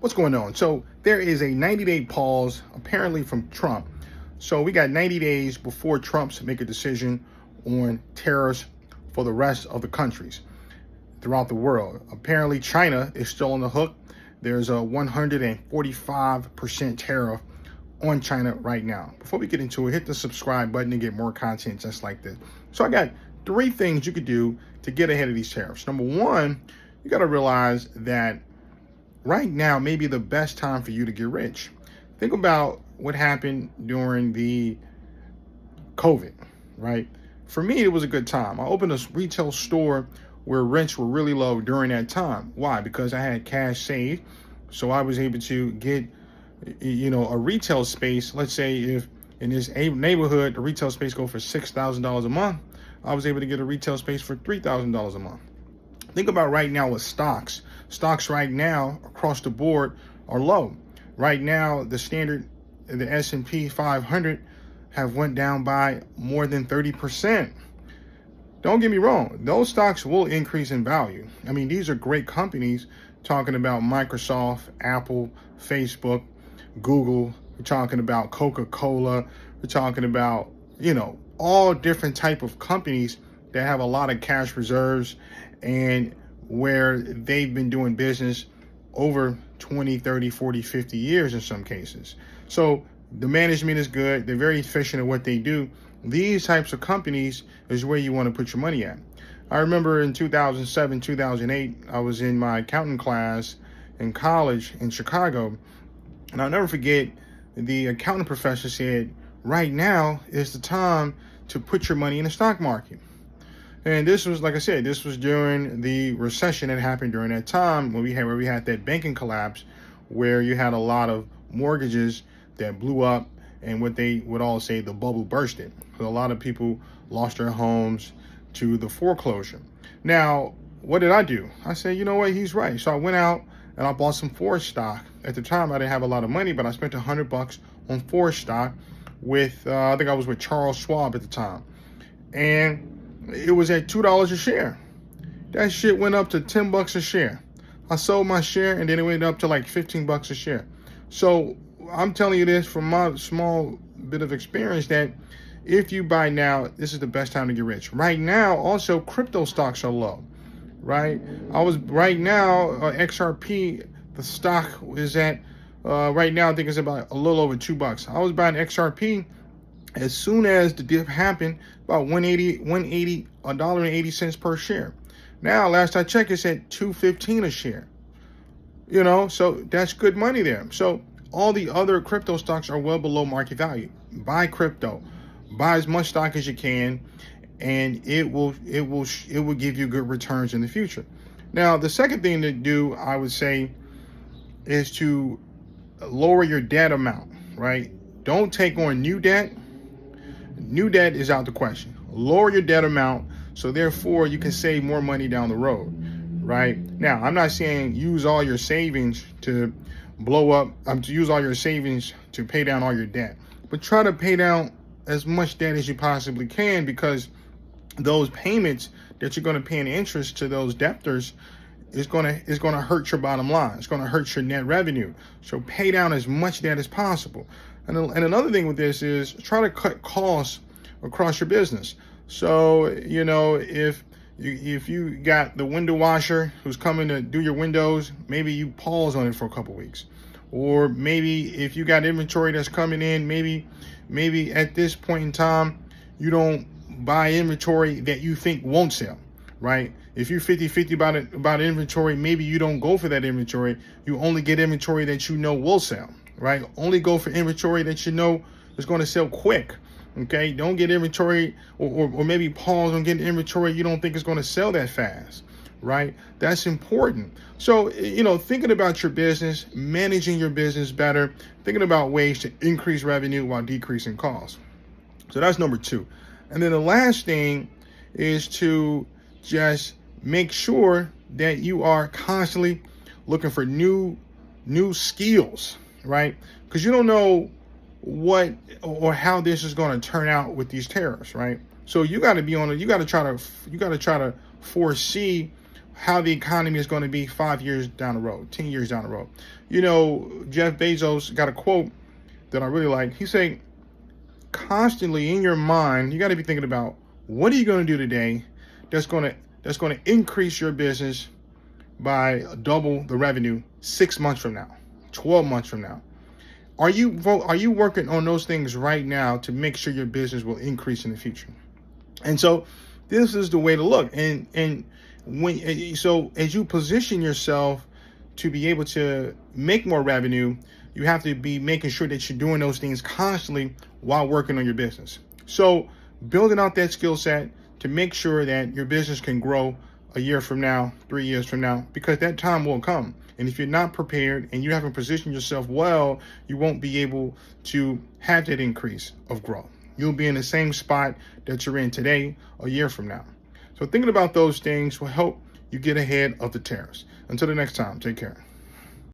What's going on? So there is a 90-day pause apparently from Trump. So we got 90 days before Trump's make a decision on tariffs for the rest of the countries throughout the world. Apparently China is still on the hook. There's a 145% tariff on China right now. Before we get into it, hit the subscribe button to get more content just like this. So I got 3 things you could do to get ahead of these tariffs. Number one, you got to realize that right now may be the best time for you to get rich. Think about what happened during the COVID, right? For me, it was a good time. I opened a retail store where rents were really low during that time. Why? Because I had cash saved. So I was able to get, a retail space. Let's say if in this neighborhood, the retail space go for $6,000 a month, I was able to get a retail space for $3,000 a month. Think about right now with stocks. Stocks right now across the board are low. Right now, the S&P 500 have went down by more than 30%. Don't get me wrong, those stocks will increase in value. I mean, these are great companies, talking about Microsoft, Apple, Facebook, Google. We're talking about Coca-Cola. We're talking about, all different type of companies that have a lot of cash reserves and where they've been doing business over 20, 30, 40, 50 years in some cases. So the management is good. They're very efficient at what they do. These types of companies is where you want to put your money at. I remember in 2007, 2008, I was in my accounting class in college in Chicago. And I'll never forget, the accounting professor said, right now is the time to put your money in the stock market. And this was, like I said, this was during the recession that happened during that time when we had that banking collapse, where you had a lot of mortgages that blew up, and what they would all say, the bubble bursted. So a lot of people lost their homes to the foreclosure. Now, what did I do? I said, you know what, he's right. So I went out and I bought some Ford stock. At the time, I didn't have a lot of money, but I spent $100 on Ford stock with, I think I was with Charles Schwab at the time. And it was at $2 a share. That shit went up to $10 a share. I sold my share and then it went up to like $15 a share. So I'm telling you this from my small bit of experience, that if you buy now, this is the best time to get rich. Right now, also crypto stocks are low, right? Right now, XRP, the stock is at, right now, I think it's about a little over $2. I was buying XRP as soon as the dip happened, about $1.80 per share. Now, last I checked, it's at $2.15 a share. So that's good money there. So all the other crypto stocks are well below market value. Buy crypto, buy as much stock as you can, and it will give you good returns in the future. Now, the second thing to do, I would say, is to lower your debt amount, right? Don't take on new debt. New debt is out the question. Lower your debt amount so therefore you can save more money down the road, right? Now, I'm not saying use all your savings to use all your savings to pay down all your debt, but try to pay down as much debt as you possibly can, because those payments that you're going to pay in interest to those debtors is going to hurt your bottom line. It's going to hurt your net revenue. So pay down as much debt as possible. And another thing with this is try to cut costs across your business. So, if you got the window washer who's coming to do your windows, maybe you pause on it for a couple weeks. Or maybe if you got inventory that's coming in, maybe at this point in time, you don't buy inventory that you think won't sell, right? If you're 50-50 about inventory, maybe you don't go for that inventory. You only get inventory that you know will sell, right? Only go for inventory that you know is going to sell quick. Okay, don't get inventory or maybe pause on getting inventory you don't think is going to sell that fast, right? That's important. So, thinking about your business, managing your business better, thinking about ways to increase revenue while decreasing costs. So that's number 2. And then the last thing is to just make sure that you are constantly looking for new skills, right? Because you don't know what or how this is going to turn out with these tariffs, right? So you got to be on it. You got to try to foresee how the economy is going to be 5 years down the road, 10 years down the road. You know, Jeff Bezos got a quote that I really like. He said, constantly in your mind, you got to be thinking about, what are you going to do today that's going to increase your business by double the revenue 6 months from now, 12 months from now? Are you working on those things right now to make sure your business will increase in the future? And so this is the way to look. And so as you position yourself to be able to make more revenue, you have to be making sure that you're doing those things constantly while working on your business. So building out that skill set to make sure that your business can grow a year from now, 3 years from now, because that time will come. And if you're not prepared and you haven't positioned yourself well, you won't be able to have that increase of growth. You'll be in the same spot that you're in today a year from now. So thinking about those things will help you get ahead of the tariffs. Until the next time, take care.